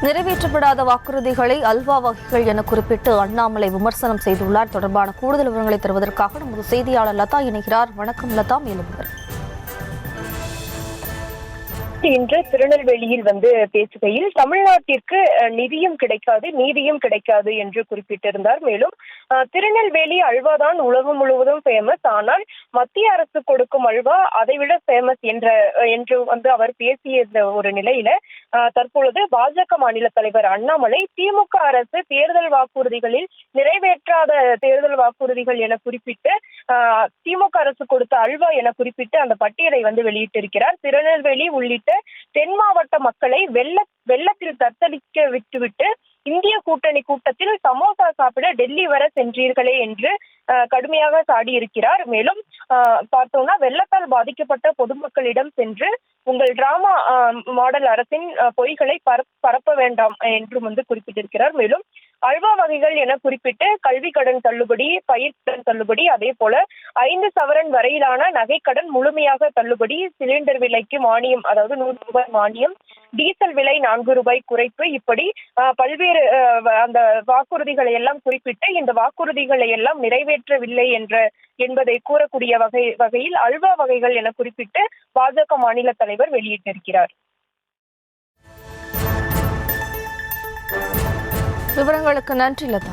நிறைவேற்றப்படாத வாக்குறுதிகளை அல்வா வகைகள் என குறிப்பிட்டு அண்ணாமலை விமர்சனம் செய்துள்ளார். தொடர்பான கூடுதல் விவரங்களை தருவதற்காக நமது செய்தியாளர் லதா இணைகிறார். வணக்கம் லதா. மேலும் இன்று திருநெல்வேலியில் பேசுகையில் தமிழ்நாட்டிற்கு நிதியும் கிடைக்காது, நீதியும் கிடைக்காது என்று குறிப்பிட்டிருந்தார். மேலும் திருநெல்வேலி அல்வாதான் உலகம் முழுவதும் ஃபேமஸ், ஆனால் மத்திய அரசு கொடுக்கும் அல்வா அதைவிட ஃபேமஸ் என்று அவர் பேசிய ஒரு நிலையில தற்பொழுது பாஜக மாநில தலைவர் அண்ணாமலை திமுக அரசு தேர்தல் வாக்குறுதிகளில் நிறைவேற்றாத தேர்தல் வாக்குறுதிகள் என குறிப்பிட்டு திமுக அரசு கொடுத்த அல்வா என குறிப்பிட்டு அந்த பட்டியலை வெளியிட்டிருக்கிறார். திருநெல்வேலி உள்ளிட்ட தென் மாவட்ட மக்களை வெள்ளத்தில் தத்தளிக்க விட்டுவிட்டு இந்திய கூட்டணி கூட்டத்தில் சமோசா சாப்பிட டெல்லி வர சென்றீர்களே என்று கடுமையாக சாடியிருக்கிறார். மேலும் பார்த்தோம்னா வெள்ளத்தால் பாதிக்கப்பட்ட பொதுமக்களிடம் சென்று உங்கள் டிராமா மாடல் அரசின் பொய்களை பரப்ப வேண்டாம் என்றும் குறிப்பிட்டிருக்கிறார். மேலும் அல்வா வகைகள் என குறிப்பிட்டு கல்வி கடன் தள்ளுபடி, பயிர் கடன் தள்ளுபடி, அதே போல 5 சவரன் வரையிலான நகைக்கடன் முழுமையாக தள்ளுபடி, சிலிண்டர் விலைக்கு மானியம், அதாவது 100 ரூபாய் மானியம், டீசல் விலை 4 ரூபாய் குறைப்பு, இப்படி பல்வேறு அந்த வாக்குறுதிகளை எல்லாம் குறிப்பிட்டு இந்த வாக்குறுதிகளை எல்லாம் நிறைவேற்றவில்லை என்பதை கூறக்கூடிய வகையில் அல்வா வகைகள் என குறிப்பிட்டு பாஜக மாநில தலைவர் வெளியிட்டிருக்கிறார். விவரங்களுக்கு நன்றி லதா.